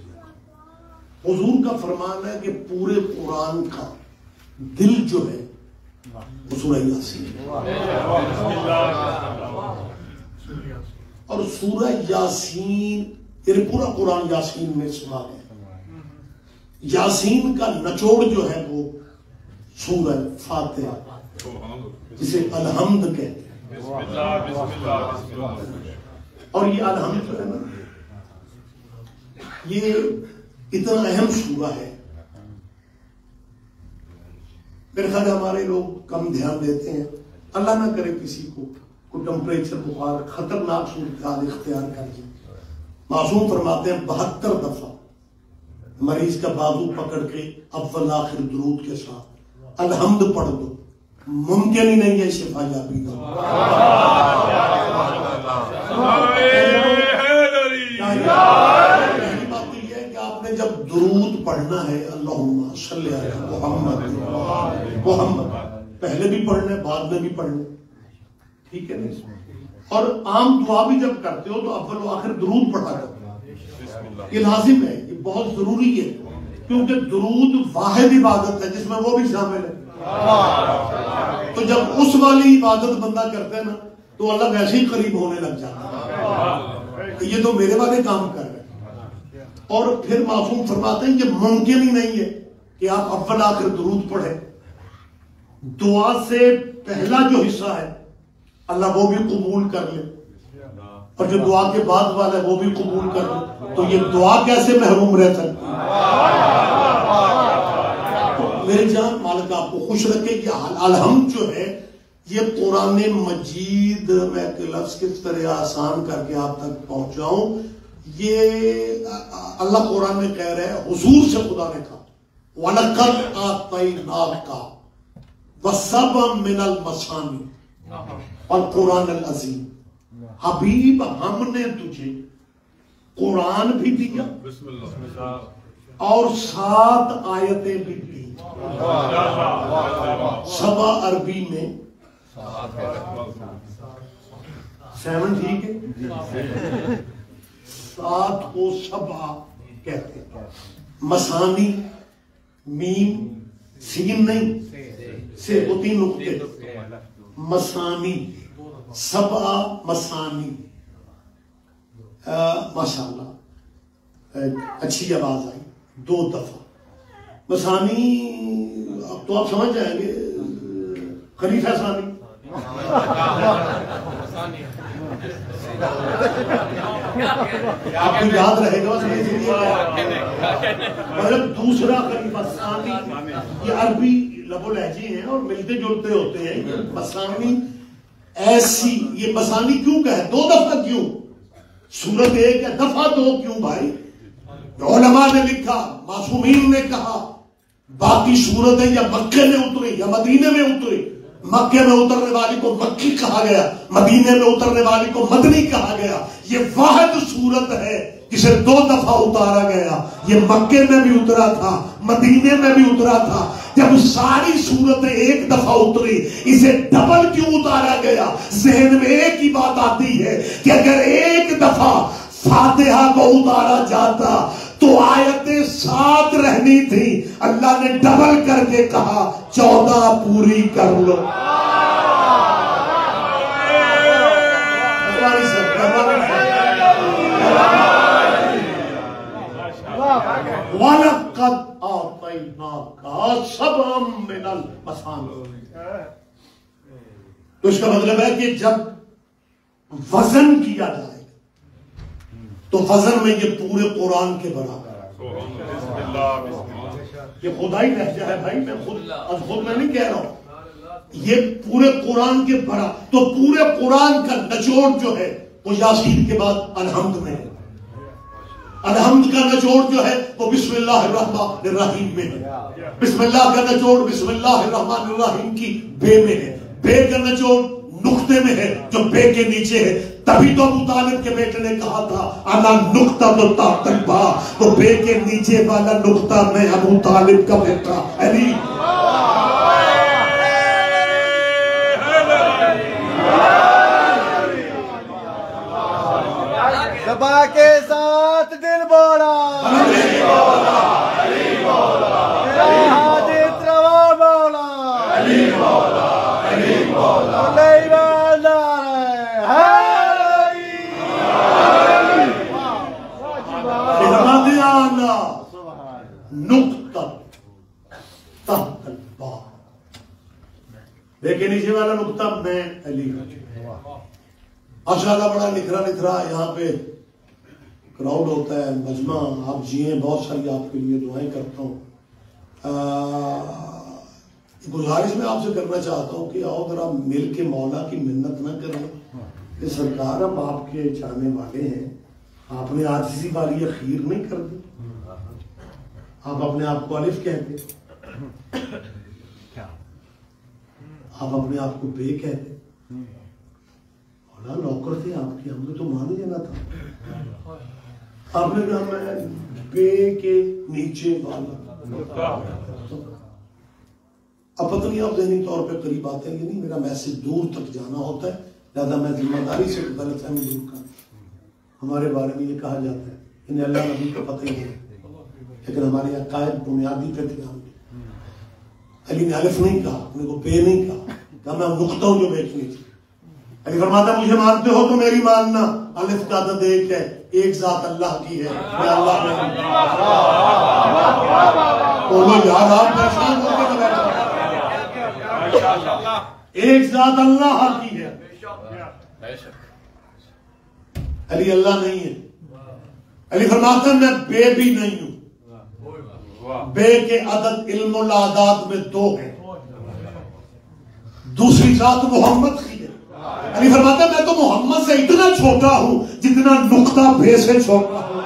حضور کا فرمان ہے کہ پورے قرآن کا دل جو ہے وہ سورہ یاسین اور سورہ یاسین یعنی پورا قرآن یاسین میں سنا ہے. یاسین کا نچوڑ جو ہے وہ سورہ فاتحہ جسے الحمد کہتے ہیں. اور یہ الحمد جو ہے نا یہ اتنا اہم سورہ ہے، میرے خیال ہمارے لوگ کم دھیان دیتے ہیں. اللہ نہ کرے کسی کو کوئی ٹمپریچر بخار خطرناک صورتحال اختیار کر جائے. معصوم فرماتے ہیں 72 دفعہ مریض کا بازو پکڑ کے اول آخر درود کے ساتھ الحمد پڑھ دو، ممکن ہی نہیں ہے شفا یابی کا. پہلی بات یہ ہے کہ آپ نے جب درود پڑھنا ہے اللہم صلی علی محمد محمد پہلے بھی پڑھنا ہے بعد میں بھی پڑھنا ہے، ٹھیک ہے نا. اور عام دعا بھی جب کرتے ہو تو اول و آخر درود پڑھا کرو، یہ لازم ہے، یہ بہت ضروری ہے کیونکہ درود واحد عبادت ہے جس میں وہ بھی شامل ہے. تو جب اس والی عبادت بندہ کرتا ہے نا تو اللہ ویسے ہی قریب ہونے لگ جاتا ہے، یہ تو میرے والے کام کر رہے ہیں. اور پھر معصوم فرماتے ہیں کہ ممکن ہی نہیں ہے کہ آپ اول آخر درود پڑھیں. دعا سے پہلا جو حصہ ہے اللہ وہ بھی قبول کر لے اور جو دعا کے بعد والا ہے وہ بھی قبول کر لے، تو یہ دعا کیسے محروم رہ سکتی ہے؟ میری جان مالک آپ کو خوش رکھے کہ الحمد جو ہے یہ قرآن مجید میں ایک لفظ کس طرح آسان کر کے آپ تک پہنچاؤں. یہ اللہ قرآن میں کہہ رہے ہیں، حضور سے خدا نے کہا وَلَقَدْ آتَيْنَاكَ وَسَبْعًا مِنَ الْمَثَانِي وَالْقُرْآنِ الْعَظِيمِ. حبیب ہم نے تجھے قرآن بھی دیا اور 7 آیتیں بھی دی. 7 عربی میں 7 ٹھیک ہے، 7 کو 7 کہتے ہیں. مسانی میم سین نہیں سے وہ 3 نقطے مسانی 7 مسانی. ماشاءاللہ اچھی آواز آئی 2 دفعہ. مسانی اب تو آپ سمجھ جائیں گے خلیفہ ثانی. آپ کو یاد رہے گا مطلب دوسرا خلیفہ ثانی. یہ عربی لب و لہجے ہیں اور ملتے جلتے ہوتے ہیں. مسانی ایسی یہ مسانی کیوں کہے 2 دفعہ کیوں؟ سورت 1 ہے دفعہ 2 کیوں بھائی؟ علماء نے لکھا، معصومین نے کہا باقی سورتیں یا مکے میں اتری یا مدینے میں اتری مکے میں اترنے والی کو مکی کہا گیا، مدینے میں اترنے والی کو مدنی کہا گیا. یہ واحد صورت ہے جسے 2 دفعہ اتارا گیا. یہ مکے میں بھی اترا تھا، مدینے میں بھی اترا تھا. جب ساری صورتیں ایک دفعہ اتری، اسے ڈبل کیوں اتارا گیا؟ ذہن میں ایک ہی بات آتی ہے کہ اگر ایک دفعہ فاتحہ کو اتارا جاتا تو آیتیں 7 رہنی تھی. اللہ نے ڈبل کر کے کہا 14 پوری کر لو. وَلَقَدْ آتَيْنَاكَ سَبْعًا مِنَ الْمَثَانِي. تو اس کا مطلب ہے کہ جب وزن کیا جائے تو وزن میں یہ پورے قرآن کے برابر ہے. یہ خدائی لہجہ ہے بھائی، میں خود میں نہیں کہہ رہا ہوں، یہ پورے قرآن کے برابر. تو پورے قرآن کا نچوڑ جو ہے وہ یاسین کے بعد الحمد میں ہے. الحمد کا نچوڑ جو ہے وہ بسم اللہ الرحمن الرحیم میں ہے. بسم اللہ کا نچوڑ بسم اللہ الرحمن الرحیم کی بے میں ہے. بے کا نچوڑ نقطے میں ہے جو بے کے نیچے ہے. تبھی تو ابو طالب کے بیٹے نے کہا تھا انا نقطہ تو تحت با، تو بے کے نیچے والا نقطہ میں ابو طالب کا بیٹا علی. صبا کے ساتھ دل بولا علی بولا، علی بولا، میرا حاجت روا بولا علی بولا، علی بولا، لیوان نعرہ حیدری. احمد آلہ نقطہ تحت الباء، بے کے نیچے والا نقطہ میں علی. ماشاءاللہ بڑا نکھرا نکھرا یہاں پہ کراؤڈ ہوتا ہے، مجمع. آپ جیئیں، بہت ساری آپ کے لیے دعائیں کرتا ہوں. گزارش میں آپ سے کرنا چاہتا ہوں کہ آؤ ذرا مل کے مولا کی منت نہ کریں کہ سرکار ہم آپ کے چاہنے والے ہیں، آپ نے عاجزی والی خیر نہیں کر دی. آپ اپنے آپ کو الف کہتے، آپ اپنے آپ کو بے کہتے. مولا نوکر تھے آپ کے، ہم نے تو مان لینا تھا. آپ نے کہا میں بے کے نیچے والا. اب پتہ نہیں آپ ذہنی طور پہ قریب آتے ہیں، یہ نہیں، میرا میسج دور تک جانا ہوتا ہے، لہذا میں ذمہ داری سے غلط فہمی دور کروں. ہمارے بارے میں یہ کہا جاتا ہے انہیں اللہ نبی کو پتہ ہی نہیں، لیکن ہمارے عقائد بنیادی پہ تھے. علی نے الف نہیں کہا، انہیں کو بے نہیں کہا میں نقطہ ہوں جو بیچ نیچے. علی فرماتا مجھے مانتے ہو تو میری ماننا، الف کا عدد ایک ہے، ایک ذات اللہ کی ہے، میں اللہ میں بولو یار آپ پریشان ہو کے بیٹھے. ایک ذات اللہ کی ہے. علی اللہ نہیں ہے. علی فرماتا میں بے بھی نہیں ہوں. بے کے عدد علم الاعداد میں 2 ہیں، دوسری ذات محمد کی ہے. علی فرماتا میں تو محمد سے اتنا چھوٹا ہوں جتنا نقطہ بے سے چھوٹا ہوں.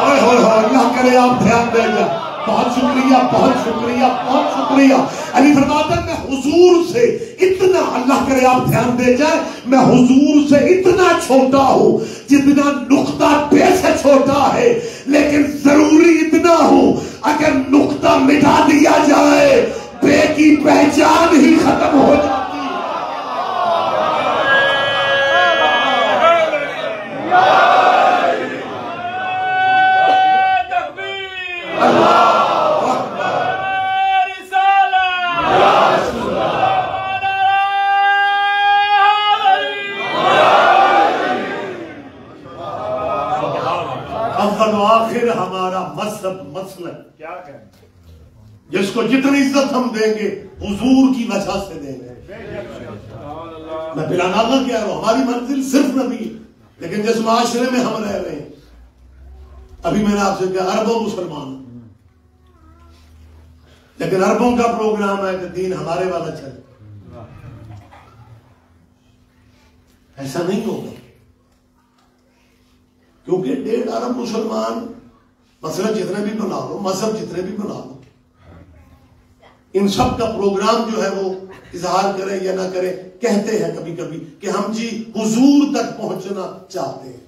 اللہ کرے آپ دھیان دیں گے. بہت شکریہ، بہت شکریہ، بہت شکریہ. علی فرماتا میں حضور سے اتنا، اللہ کرے آپ دھیان دے جائیں، میں حضور سے اتنا چھوٹا ہوں جتنا نقطہ بے سے چھوٹا ہے، لیکن ضروری اتنا ہوں اگر نقطہ مٹا دیا جائے بے کی پہچان ہی ختم ہو جائے. آخر ہمارا مذہب مسلک کیا ہے، جس کو جتنی عزت ہم دیں گے حضور کی وجہ سے دیں گے. میں بلا ناغہ کہہ رہا ہوں، ہماری منزل صرف نبی ہے. لیکن جس معاشرے میں ہم رہ رہے ہیں، ابھی میں نے آپ سے کہا اربوں مسلمان، لیکن اربوں کا پروگرام ہے کہ دین ہمارے والا چلے. ایسا نہیں ہوگا، کیونکہ 1.5 ارب مسلمان مسئلہ جتنے بھی بنا لو، مذہب جتنے بھی بنا لو، ان سب کا پروگرام جو ہے وہ اظہار کرے یا نہ کرے، کہتے ہیں کبھی کبھی کہ ہم جی حضور تک پہنچنا چاہتے ہیں،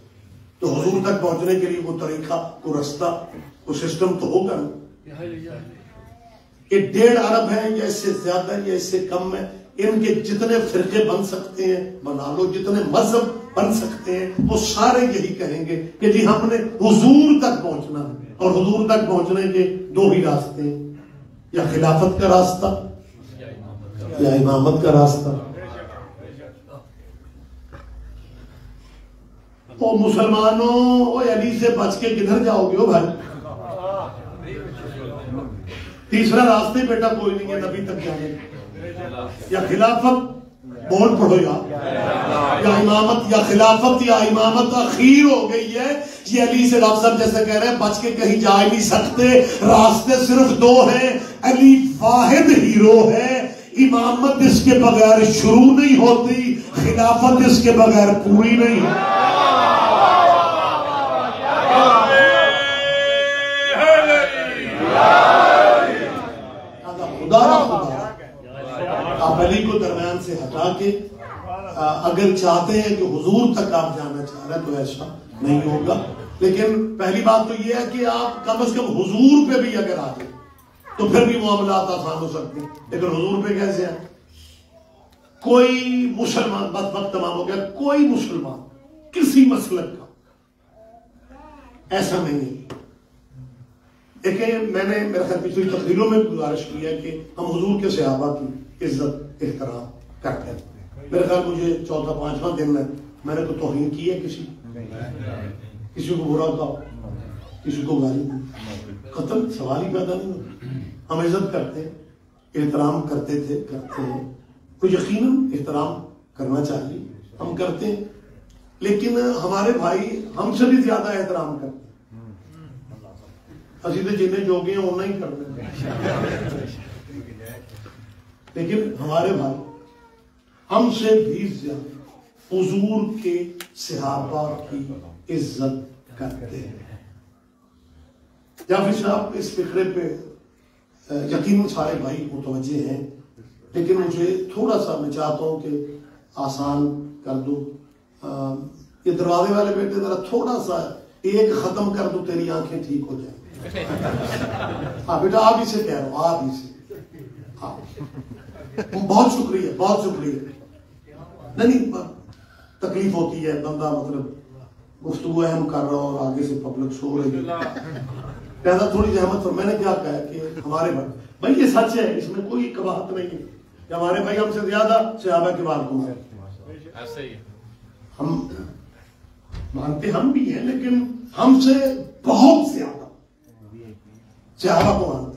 تو حضور تک پہنچنے کے لیے وہ طریقہ، وہ رستہ، وہ سسٹم تو ہوگا نا۔ یہ 1.5 ارب ہے یا اس سے زیادہ یا اس سے کم ہے، ان کے جتنے فرقے بن سکتے ہیں بنا لو، جتنے مذہب بن سکتے ہیں وہ سارے یہی کہیں گے کہ جی ہم نے حضور تک پہنچنا ہے، اور حضور تک پہنچنے کے 2 ہی راستے ہیں، یا خلافت کا راستہ یا امامت کا راستہ۔ او مسلمانوں، او علی سے بچ کے کدھر جاؤ گے بھائی؟ تیسرا راستہ بیٹا کوئی نہیں ہے نبی تک جانے، یا خلافت، بول پڑھو، یا امامت، یا خلافت یا امامت اخیر ہو گئی ہے۔ یہ علی سے ڈاکٹر صاحب جیسے کہہ رہے ہیں بچ کے کہیں جا ہی نہیں سکتے، راستے صرف 2 ہیں، علی واحد ہیرو ہے، امامت اس کے بغیر شروع نہیں ہوتی، خلافت اس کے بغیر پوری نہیں ہوتی۔ آپ علی کو درمیان سے ہٹا کے اگر چاہتے ہیں کہ حضور تک آپ جانا چاہ رہے ہیں تو ایسا نہیں ہوگا، لیکن پہلی بات تو یہ ہے کہ آپ کم از کم حضور پہ بھی اگر آ جائیں تو پھر بھی معاملات آسان ہو سکتے ہیں، لیکن حضور پہ کیسے ہیں؟ کوئی مسلمان، بس وقت تمام ہو گیا، کوئی مسلمان کسی مسلک کا ایسا نہیں ہے۔ دیکھیں میں نے میرا خیال پچھلی تقریروں میں گزارش کی ہے کہ ہم حضور کے صحابہ کی عزت احترام کرتے ہیں۔ میرے خیال مجھے 4واں 5واں دن میں نے تو توہین کی ہے کسی کو برا کہا، کسی کو گالی دی، قتل سوال ہی پیدا نہیں ہوتا۔ ہم عزت کرتے ہیں، احترام کرتے تھے، کرتے ہیں، تو یقیناً احترام کرنا چاہیے، ہم کرتے ہیں، لیکن ہمارے بھائی ہم سے بھی زیادہ احترام کرتے ہیں۔ اسی تو جنہیں جو گئے وہ نہیں کرتے، لیکن ہمارے بھائی ہم سے بھی زیادہ حضور کے صحابہ کی عزت کرتے ہیں۔ جعفری صاحب اس فقرے پہ یقیناً سارے بھائی متوجہ ہیں، لیکن مجھے تھوڑا سا میں چاہتا ہوں کہ آسان کر دو، یہ دروازے والے بیٹے ذرا تھوڑا سا ایک ختم کر دو، تیری آنکھیں ٹھیک ہو جائیں۔ ہاں بیٹا آپ ہی سے کہہ رہا ہوں، آپ ہی سے، ہاں بہت شکریہ، بہت شکریہ۔ نہیں تکلیف ہوتی ہے، بندہ مطلب گفتگو اہم کر رہا اور آگے سے پبلک سو رہی ہے، لہذا تھوڑی زحمت پر میں نے کیا کہا کہ ہمارے بھائی یہ سچ ہے، اس میں کوئی کباہت نہیں ہے کہ ہمارے بھائی ہم سے زیادہ صحابہ کے بارے میں ہم مانتے ہم بھی ہیں، لیکن ہم سے بہت زیادہ صحابہ کو مانتے ہیں۔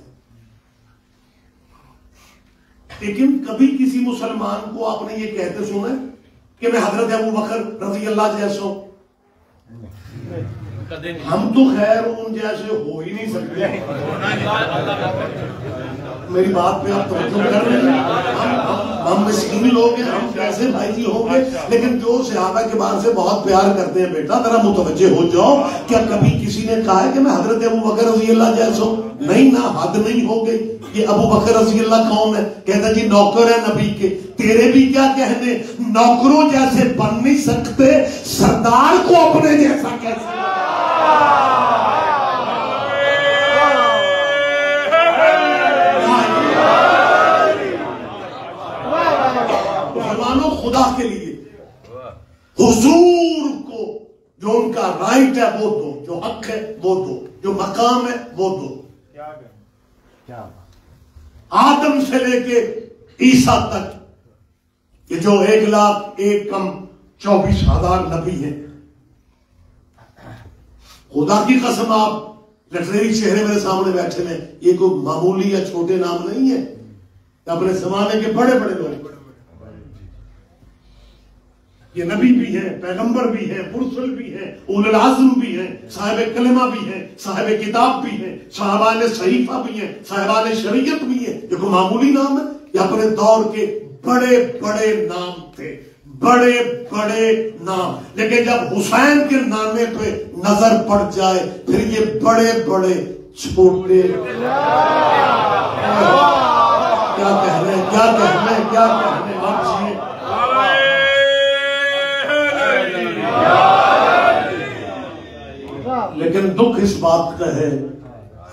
لیکن کبھی کسی مسلمان کو آپ نے یہ کہتے سنا کہ میں حضرت ابو بکر رضی اللہ جیسا ہوں؟ ہم تو خیر ان جیسے ہو ہی نہیں سکتے۔ میری بات پہ آپ توجہ کر رہے ہیں، ہم مسکین لوگ ہیں، ہم کیسے بھائی جی ہوں گے؟ لیکن جو صحابہ کے بارے سے بہت پیار کرتے ہیں، بیٹا ذرا متوجہ ہو جاؤ، کیا کبھی کسی نے کہا ہے کہ میں حضرت ابو بکر رضی اللہ جیسا ہوں؟ نہیں نا، حد نہیں ہو گئی۔ یہ ابو بکر رضی اللہ کون ہے؟ کہتا جی نوکر ہے نبی کے۔ تیرے بھی کیا کہنے، نوکروں جیسے بن نہیں سکتے، سردار کو اپنے جیسا کیسے؟ مسلمانوں خدا کے لیے حضور کو جو ان کا رائٹ ہے وہ دو، جو حق ہے وہ دو، جو مقام ہے وہ دو۔ آدم سے لے کے عیسیٰ تک یہ جو 1,01,24,000 نبی ہیں، خدا کی قسم آپ لٹریری چہرے میرے سامنے بیٹھے ہیں، یہ کوئی معمولی یا چھوٹے نام نہیں ہے، اپنے زمانے کے بڑے بڑے لوگ، یہ نبی بھی ہیں، پیغمبر بھی ہیں، مرسل بھی ہیں، اولو العزم بھی ہیں، صاحب کلمہ بھی ہیں، صاحب کتاب بھی ہیں، صاحبان صحیفہ بھی ہیں، صاحبان شریعت بھی ہیں۔ یہ کوئی معمولی نام ہے، یہ اپنے دور کے بڑے بڑے نام تھے، بڑے بڑے نام، لیکن جب حسین کے نامے پہ نظر پڑ جائے پھر یہ بڑے بڑے چھوٹے کیا کہہ رہے ہیں، کیا کہہ رہے ہیں، کیا کہہ رہے ہیں لیکن دکھ اس بات کا ہے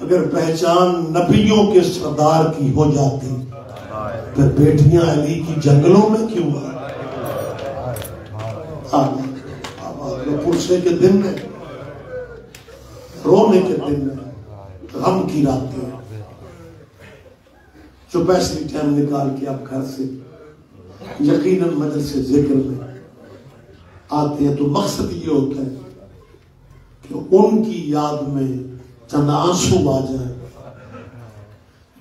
اگر پہچان نبیوں کے سردار کی ہو جاتی پھر بیٹیاں علی کی جنگلوں میں کیوں پرسے کے دن میں، رونے کے دن میں، غم کی راتیں، جو پیسے ٹائم نکال کے آپ گھر سے یقیناً مجلس سے ذکر میں آتے ہیں تو مقصد یہ ہوتا ہے کہ ان کی یاد میں چند آنسو آ جائیں،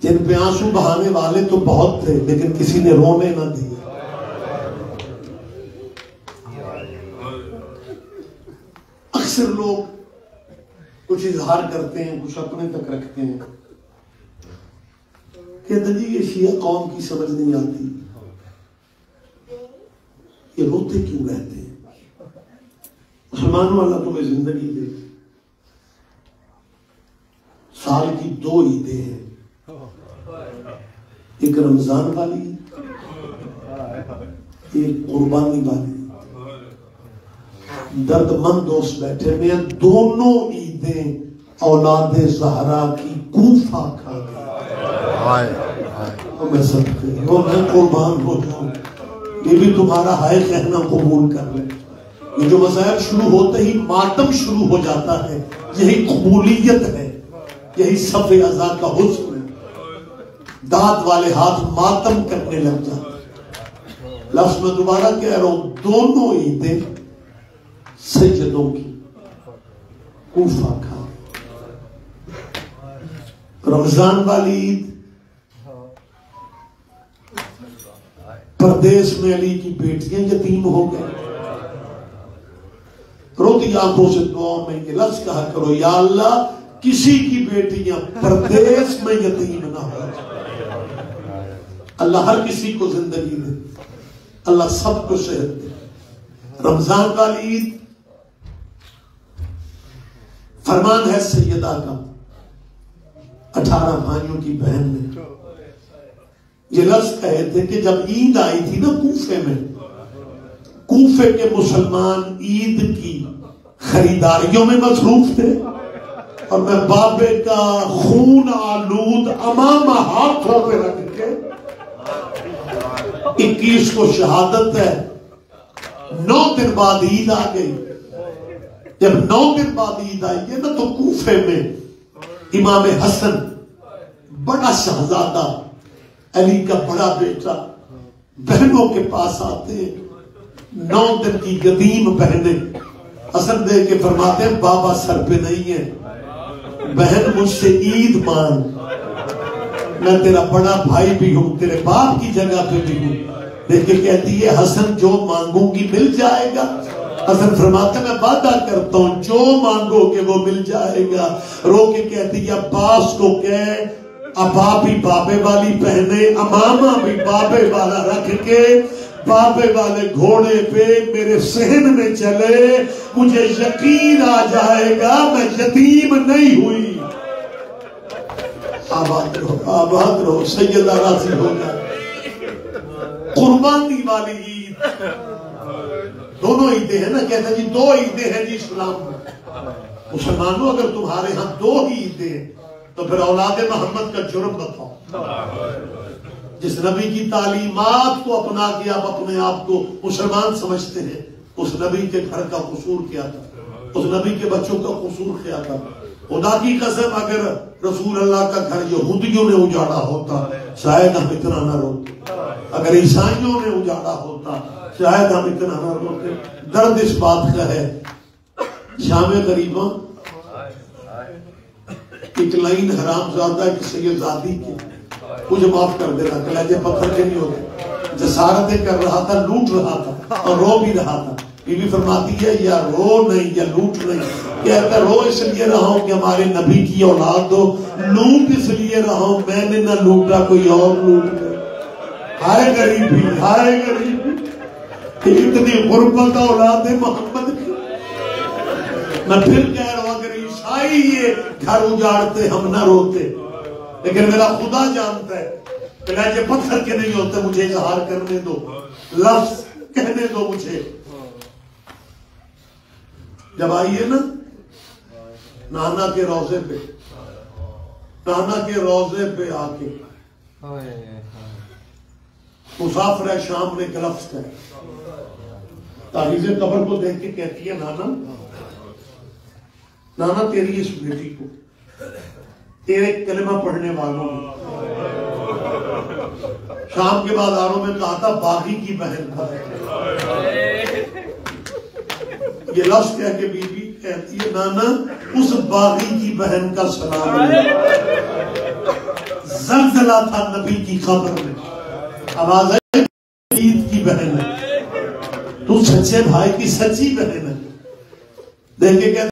جن پہ آنسو بہانے والے تو بہت تھے لیکن کسی نے رونے نہ دیے۔ اکثر لوگ کچھ اظہار کرتے ہیں، کچھ اپنے تک رکھتے ہیں، کہتے ہیں جی یہ شیعہ قوم کی سمجھ نہیں آتی، یہ روتے کیوں رہتے ہیں؟ مسلمانوں اللہ تمہیں زندگی دے، سال کی 2 عیدیں ہیں، ایک رمضان والی، ایک قربانی والی۔ درد مند دوست بیٹھے میں دونوں عیدیں اولاد زہرا کی کوفہ کھا گئے، میں صدقے میں قربان ہو جاؤں، یہ بھی تمہارا ہائے کہنا قبول کر لیں۔ یہ جو مسائل شروع ہوتے ہی ماتم شروع ہو جاتا ہے، یہی قبولیت ہے، یہی صف عزا کا حسن ہے، داد والے ہاتھ ماتم کرنے لگ جاتے۔ لفظ میں دوبارہ کہہ رہا ہوں، دونوں عیدیں سیدوں کی کوفہ کھا، رمضان والی عید پردیس میں علی کی بیٹیاں یتیم ہو گئے، روتی آنکھوں سے دعاؤں میں یہ لفظ کہا کرو، یا اللہ کسی کی بیٹیاں پردیس میں یتیم نہ ہو، اللہ ہر کسی کو زندگی دے، اللہ سب کو صحت دے۔ رمضان والی عید فرمان ہے سیدہ کا، 18 بھائیوں کی بہن نے یہ لفظ کہے تھے کہ جب عید آئی تھی نا کوفے میں، کوفے کے مسلمان عید کی خریداریوں میں مصروف تھے، اور میں بابے کا خون آلود امامہ ہاتھوں پہ رکھ کے 21 کو شہادت ہے، 9 دن بعد عید آ گئی۔ جب 9 دن بعد عید آئی ہے نا تو کوفے میں امام حسن بڑا شہزادہ، علی کا بڑا بیٹا، بہنوں کے پاس آتے ہیں، 9 دن کی یتیم بہنیں، حسن دے کے فرماتے ہیں بابا سر پہ نہیں ہے، بہن مجھ سے عید مانگ، میں تیرا بڑا بھائی بھی ہوں، تیرے باپ کی جگہ پہ بھی ہوں۔ دیکھ کے کہتی ہے حسن جو مانگوں گی مل جائے گا؟ حسن فرماتا ہے میں وعدہ کرتا ہوں جو مانگو گے وہ مل جائے گا۔ رو کے کہتی ہے عباس کو کہے ابا بھی بابے والی پہنے، امامہ بھی بابے والا رکھ کے بابے والے گھوڑے پہ میرے صحن میں چلے، مجھے یقین آ جائے گا میں یتیم نہیں ہوئی۔ آباد رہو سیدہ راضی ہوگا۔ قربانی والی عید، دونوں عیدیں ہیں نا، کہتے ہیں جی 2 عیدیں ہیں جی اسلام میں۔ مسلمانوں اگر تمہارے ہاں 2 ہی عیدیں ہیں تو پھر اولاد محمد کا جرم بتاؤ۔ جس نبی کی تعلیمات کو اپنا کے آپ اپنے آپ کو مسلمان سمجھتے ہیں، اس نبی کے گھر کا قصور کیا تھا، اس نبی کے بچوں کا قصور کیا تھا؟ خدا کی قسم اگر رسول اللہ کا گھر یہودیوں نے اجاڑا ہوتا شاید ہم اتنا نہ روتے، اگر عیسائیوں نے اجاڑا ہوتا شاید ہم اتنا نہ روتے۔ درد اس بات کا ہے، شام غریباں ایک لائن حرام زادہ ایک سید زادی کی، مجھے معاف کر دینا، کلیجے پتھر کے نہیں ہوتے، جسارتیں کر رہا تھا، لوٹ رہا تھا اور رو بھی رہا تھا۔ بی بی فرماتی ہے یا رو نہیں یا لوٹ نہیں، کہتا رو اس لیے رہا ہوں کہ ہمارے نبی کی اولاد ہو، لوٹ اس لیے رہا ہوں میں نے نہ لوٹا کوئی اور لوٹ گیا۔ ہائے غریبی، ہائے غریبی، اتنی غربت اولاد محمد کی۔ میں پھر کہہ رہا ہوں اگر عیسائی یہ گھر اجاڑتے ہم نہ روتے، لیکن میرا خدا جانتا ہے کلیجے پتھر کے نہیں ہوتے، مجھے اظہار کرنے دو، لفظ کہنے دو مجھے. جب آئیے نا نانا کے روضے پہ، نانا کے روضے پہ آ کے مسافر شام نے ایک لفظ کہا، تاریخ قبر کو دیکھ کے کہتی ہے نانا، نانا تیری اس بیٹی کو تیرے کلمہ پڑھنے والوں نے شام کے بازاروں میں کہا تھا باغی کی بہن تھا. یہ لفظ کہہ کے بی بی کہتی ہے نانا اس باغی کی بہن کا سلام ہے. زلزلہ تھا نبی کی قبر میں، آواز ہے عید کی بہن ہے، تو سچے بھائی کی سچی بہن ہے. دیکھ کے کہتے